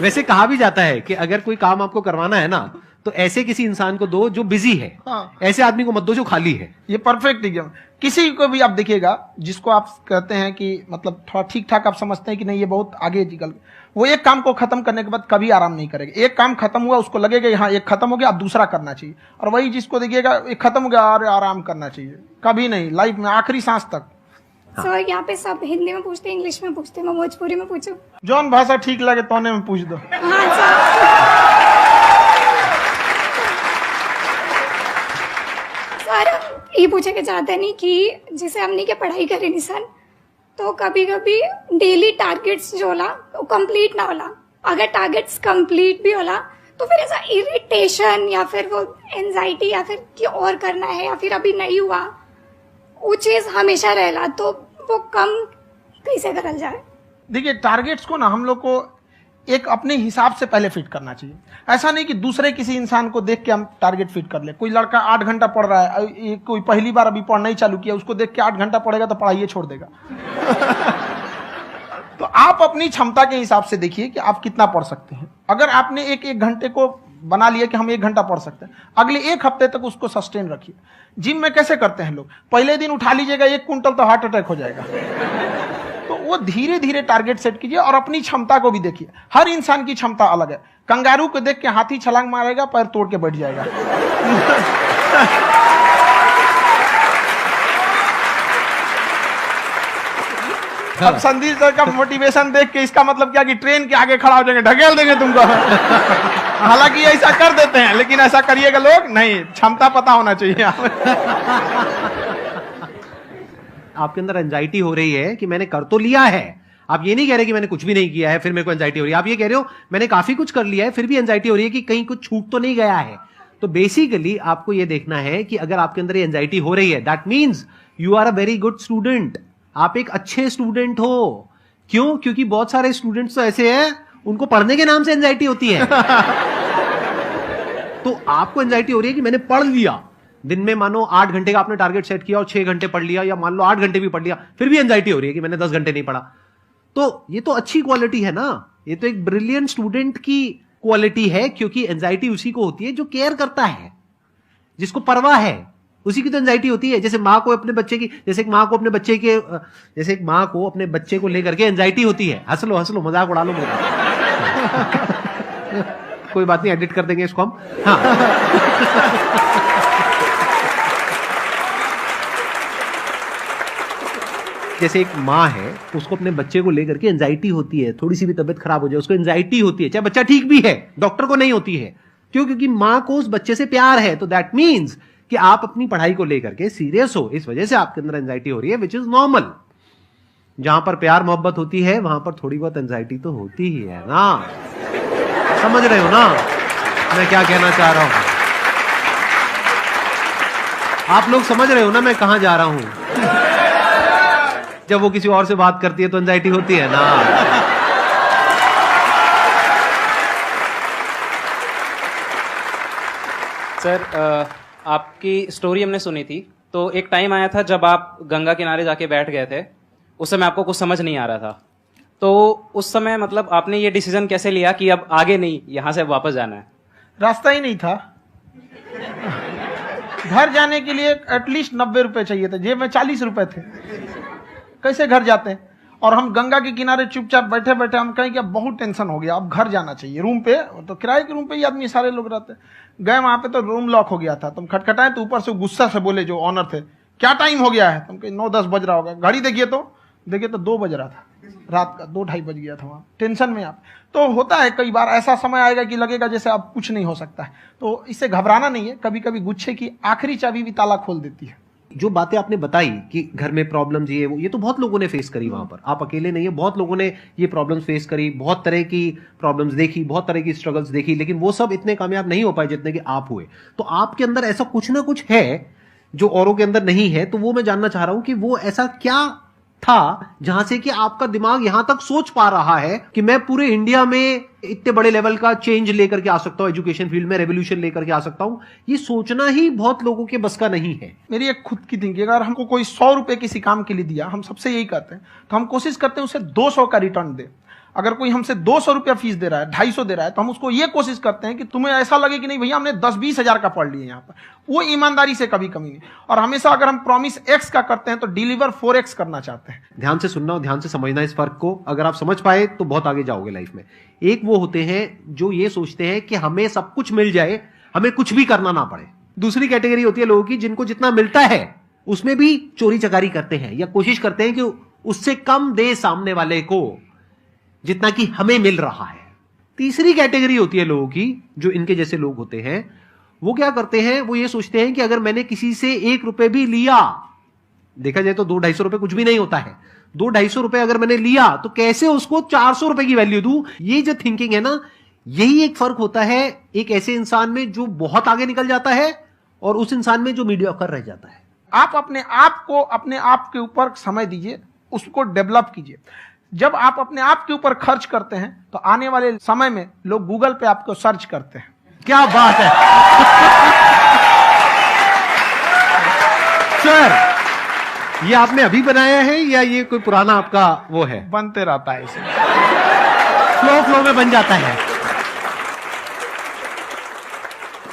वैसे कहा भी जाता है कि अगर कोई काम आपको करवाना है ना तो ऐसे किसी इंसान को दो जो बिजी है। हाँ। ऐसे आदमी को मत दो जो खाली है। ये परफेक्ट एग्जाम। किसी को भी आप देखिएगा जिसको आप कहते हैं कि मतलब थोड़ा ठीक ठाक आप समझते हैं कि नहीं ये बहुत आगे निकल, वो एक काम को खत्म करने के बाद कभी आराम नहीं करेगा। एक काम खत्म हुआ उसको लगेगा हाँ एक खत्म हो गया अब दूसरा करना चाहिए, और वही जिसको देखिएगा एक खत्म हो गया अरे आराम करना चाहिए, कभी नहीं लाइफ में आखिरी सांस तक। सर यहाँ पे सब हिंदी में पूछते हैं, इंग्लिश में पूछते हैं, मैं भोजपुरी में पूछूं? जौन भाषा ठीक लगे तोने में पूछ दो। हाँ सर। सर ये पूछे के चाहते नहीं कि जैसे हमने के पढ़ाई करी नहीं सर, तो कभी कभी डेली टारगेट्स जो होला वो कंप्लीट ना होला, अगर टारगेट्स कंप्लीट भी होला तो फिर ऐसा इरिटेशन या फिर वो एंजाइटी या फिर कि और करना है या फिर अभी नहीं हुआ वो चीज हमेशा रहेला, तो वो कम कैसे करल जाए? देखिए टारगेट्स को ना हम लोग को एक अपने हिसाब से पहले फिट करना चाहिए। ऐसा नहीं कि दूसरे किसी इंसान को देख के हम टारगेट फिट कर ले। कोई लड़का 8 घंटा पढ़ रहा है, कोई पहली बार अभी पढ़ना ही चालू किया, उसको देख के 8 घंटा पढ़ेगा तो पढ़ाई छोड़ देगा। तो आप अपनी क्षमता के हिसाब से देखिए कि आप कितना पढ़ सकते हैं। अगर आपने एक घंटे को बना लिया कि हम 1 घंटा पढ़ सकते हैं, अगले 1 हफ्ते तक उसको सस्टेन रखिए। जिम में कैसे करते हैं लोग, पहले दिन उठा लीजिएगा 1 क्विंटल तो हार्ट अटैक हो जाएगा। तो वो धीरे धीरे टारगेट सेट कीजिए और अपनी क्षमता को भी देखिए। हर इंसान की क्षमता अलग है। कंगारू को देख के हाथी छलांग मारेगा, पैर तोड़ के बैठ जाएगा। अब संदीप सर का मोटिवेशन देख के इसका मतलब क्या कि ट्रेन के आगे खड़ा हो जाएंगे, ढकेल देंगे तुमको। हालांकि ऐसा कर देते हैं, लेकिन ऐसा करिएगा लोग नहीं, क्षमता पता होना चाहिए। आपके अंदर एंजाइटी हो रही है कि मैंने कर तो लिया है, आप ये नहीं कह रहे कि मैंने कुछ भी नहीं किया है फिर मेरे को एंजाइटी हो रही है। आप ये कह रहे हो मैंने काफी कुछ कर लिया है फिर भी एंजाइटी हो रही है कि कहीं कुछ छूट तो नहीं गया है। तो बेसिकली आपको ये देखना है कि अगर आपके अंदर ये एंजाइटी हो रही है that means you are a very good student, आप एक अच्छे स्टूडेंट हो। क्यों? क्योंकि बहुत सारे स्टूडेंट्स तो ऐसे हैं उनको पढ़ने के नाम से एंजाइटी होती है। तो आपको एंजाइटी हो रही है कि मैंने पढ़ लिया, दिन में मानो 8 घंटे का आपने टारगेट सेट किया और 6 घंटे पढ़ लिया, या मान लो 8 घंटे भी पढ़ लिया, फिर भी एंजाइटी हो रही है कि मैंने 10 घंटे नहीं पढ़ा। तो ये तो अच्छी क्वालिटी है ना, ये तो एक ब्रिलियंट स्टूडेंट की क्वालिटी है। क्योंकि एंजाइटी उसी को होती है जो केयर करता है, जिसको परवाह है, उसी की तो एंजाइटी होती है। जैसे माँ को अपने बच्चे की, जैसे एक माँ को अपने बच्चे के, जैसे एक माँ को अपने बच्चे को लेकर के एंजाइटी होती है। हंस लो मजाक उड़ा लो मेरा। कोई बात नहीं, एडिट कर देंगे इसको हम। हाँ। जैसे एक माँ है, उसको अपने बच्चे को लेकर के एंजाइटी होती है, थोड़ी सी भी तबीयत खराब हो जाए उसको एंजाइटी होती है, चाहे बच्चा ठीक भी है, डॉक्टर को नहीं होती है। क्यों? क्योंकि माँ को उस बच्चे से प्यार है। तो दैट मीन्स कि आप अपनी पढ़ाई को लेकर के सीरियस हो, इस वजह से आपके अंदर एंजाइटी हो रही है, विच इज नॉर्मल। जहां पर प्यार मोहब्बत होती है वहां पर थोड़ी बहुत एंजाइटी तो होती ही है ना। समझ रहे हो ना मैं क्या कहना चाह रहा हूं? आप लोग समझ रहे हो ना मैं कहां जा रहा हूं? जब वो किसी और से बात करती है तो एंजाइटी होती है ना। सर आपकी स्टोरी हमने सुनी थी, तो एक टाइम आया था जब आप गंगा किनारे जाके बैठ गए थे, उस समय आपको कुछ समझ नहीं आ रहा था। तो उस समय मतलब आपने ये डिसीजन कैसे लिया कि अब आगे नहीं, यहां से वापस जाना है? रास्ता ही नहीं था। घर जाने के लिए एटलीस्ट 90 रुपए चाहिए थे, जेब में 40 रुपए थे। कैसे घर जाते हैं? और हम गंगा के किनारे चुपचाप बैठे बैठे हम कहें कि अब बहुत टेंशन हो गया, अब घर जाना चाहिए। रूम पे, तो किराए के रूम पे ही आदमी सारे लोग रहते। गए वहां पे तो रूम लॉक हो गया था। तुम खटखटाए तो ऊपर से गुस्सा से बोले जो ऑनर थे, क्या टाइम हो गया है? तुम कहे 9-10 बज रहा होगा। घड़ी देखिए तो 2 बज रहा था रात का, 2-2:30 बज गया था वहाँ। टेंशन में आप तो होता है, कई बार ऐसा समय आएगा कि लगेगा जैसे अब कुछ नहीं हो सकता है। तो इससे घबराना नहीं है। कभी कभी गुच्छे की आखिरी चाबी भी ताला खोल देती है। जो बातें आपने बताई कि घर में प्रॉब्लम्स ये तो बहुत लोगों ने फेस करी वहां पर, आप अकेले नहीं है, बहुत लोगों ने ये प्रॉब्लम्स फेस करी, बहुत तरह की प्रॉब्लम्स देखी, बहुत तरह की स्ट्रगल्स देखी, लेकिन वो सब इतने कामयाब नहीं हो पाए जितने कि आप हुए। तो आपके अंदर ऐसा कुछ ना कुछ है जो औरों के अंदर नहीं है। तो वो मैं जानना चाह रहा हूं कि वो ऐसा क्या था जहां से कि आपका दिमाग यहां तक सोच पा रहा है कि मैं पूरे इंडिया में इतने बड़े लेवल का चेंज लेकर के आ सकता हूं, एजुकेशन फील्ड में रेवोल्यूशन लेकर के आ सकता हूं। ये सोचना ही बहुत लोगों के बस का नहीं है। मेरी एक खुद की थिंकिंग, अगर हमको कोई 100 रुपए किसी काम के लिए दिया, हम सबसे यही कहते हैं, तो हम कोशिश करते हैं उसे 200 का रिटर्न दे। अगर कोई हमसे 200 रुपया फीस दे रहा है, 250 दे रहा है, तो हम उसको ये कोशिश करते हैं कि तुम्हें ऐसा लगे कि नहीं भैया हमने 10-20 हजार का पढ़ लिया यहाँ पर। वो ईमानदारी से कभी कमी नहीं। और हमेशा अगर हम प्रॉमिस एक्स का करते हैं तो डिलीवर 4x करना चाहते हैं। ध्यान से सुनना और ध्यान से समझना इस फर्क को। अगर आप समझ पाए तो बहुत आगे जाओगे लाइफ में। एक वो होते हैं जो ये सोचते हैं कि हमें सब कुछ मिल जाए, हमें कुछ भी करना ना पड़े। दूसरी कैटेगरी होती है लोगों की जिनको जितना मिलता है उसमें भी चोरी चकारी करते हैं या कोशिश करते हैं कि उससे कम दे सामने वाले को जितना कि हमें मिल रहा है। तीसरी कैटेगरी होती है लोगों की जो इनके जैसे लोग होते हैं, वो क्या करते हैं, वो ये सोचते हैं कि अगर मैंने किसी से 1 रुपए भी लिया, देखा जाए तो 200-250 रुपए कुछ भी नहीं होता है, 200-250 रुपए अगर मैंने लिया तो कैसे उसको 400 रुपए की वैल्यू दूं। ये जो थिंकिंग है ना, यही एक फर्क होता है एक ऐसे इंसान में जो बहुत आगे निकल जाता है और उस इंसान में जो मीडियोकर रह जाता है। आप अपने आप को अपने आप के ऊपर समय दीजिए, उसको डेवलप कीजिए। जब आप अपने आप के ऊपर खर्च करते हैं तो आने वाले समय में लोग गूगल पे आपको सर्च करते हैं। क्या बात है सर, ये आपने अभी बनाया है या ये कोई पुराना आपका वो है? बनते रहता है इसे, फ्लो में बन जाता है।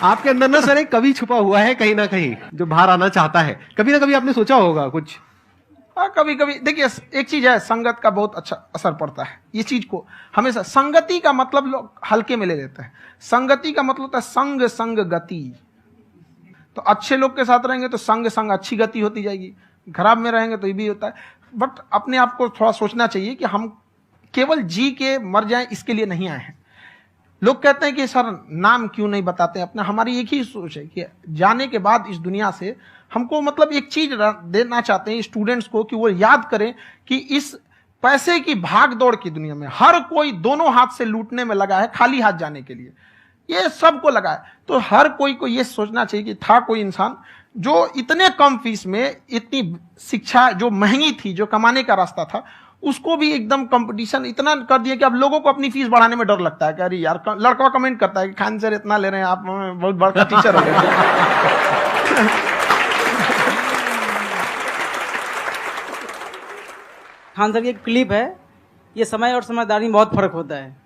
आपके अंदर ना सर एक कवि छुपा हुआ है कहीं ना कहीं जो बाहर आना चाहता है। कभी ना कभी आपने सोचा होगा कुछ? हाँ, कभी कभी देखिए एक चीज है, संगत का बहुत अच्छा असर पड़ता है। ये चीज को हमेशा संगति का मतलब लोग हल्के में ले लेते हैं। संगति का मतलब होता है संग संग गति। तो अच्छे लोग के साथ रहेंगे तो संग संग अच्छी गति होती जाएगी, खराब में रहेंगे तो ये भी होता है। बट अपने आप को थोड़ा सोचना चाहिए कि हम केवल जी के मर जाएं इसके लिए नहीं आए हैं। लोग कहते हैं कि सर नाम क्यों नहीं बताते अपना। हमारी एक ही सोच है कि जाने के बाद इस दुनिया से हमको मतलब एक चीज देना चाहते हैं स्टूडेंट्स को कि वो याद करें कि इस पैसे की भाग दौड़ की दुनिया में हर कोई दोनों हाथ से लूटने में लगा है, खाली हाथ जाने के लिए ये सबको लगा है। तो हर कोई को ये सोचना चाहिए कि था कोई इंसान जो इतने कम फीस में इतनी शिक्षा जो महंगी थी, जो कमाने का रास्ता था, उसको भी एकदम कंपटीशन इतना कर दिया कि अब लोगों को अपनी फीस बढ़ाने में डर लगता है कि अरे यार, लड़का कमेंट करता है कि खान सर इतना ले रहे हैं, आप बहुत बड़ा टीचर हो गए। खान सर की एक क्लिप है, ये समय और समझदारी में बहुत फर्क होता है।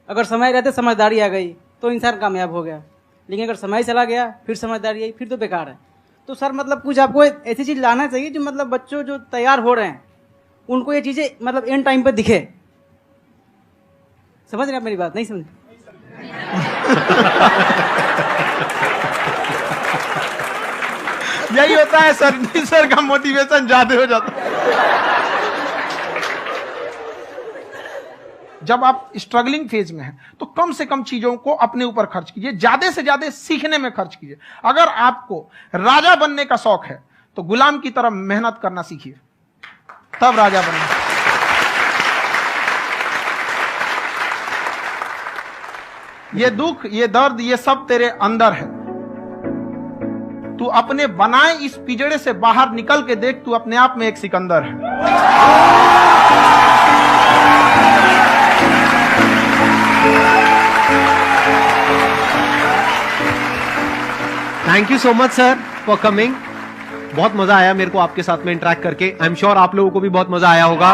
अगर समय रहते समझदारी आ गई तो इंसान कामयाब हो गया, लेकिन अगर समय चला गया फिर समझदारी आई फिर तो बेकार है। तो सर मतलब कुछ आपको ऐसी चीज लाना चाहिए जो मतलब बच्चों जो तैयार हो रहे हैं उनको ये चीजें मतलब एंड टाइम पे दिखे। समझ रहे आप मेरी बात? नहीं समझ? यही होता है सर का मोटिवेशन ज्यादा हो जाता है। जब आप स्ट्रगलिंग फेज में हैं तो कम से कम चीजों को अपने ऊपर खर्च कीजिए, ज्यादा से ज्यादा सीखने में खर्च कीजिए। अगर आपको राजा बनने का शौक है तो गुलाम की तरह मेहनत करना सीखिए, तब राजा बनना। ये दुख, ये दर्द, ये सब तेरे अंदर है। तू अपने बनाए इस पिंजड़े से बाहर निकल के देख, तू अपने आप में एक सिकंदर है। Thank you so much sir for coming. बहुत मजा आया मेरे को आपके साथ में इंटरेक्ट करके। आई एम श्योर आप लोगों को भी बहुत मजा आया होगा।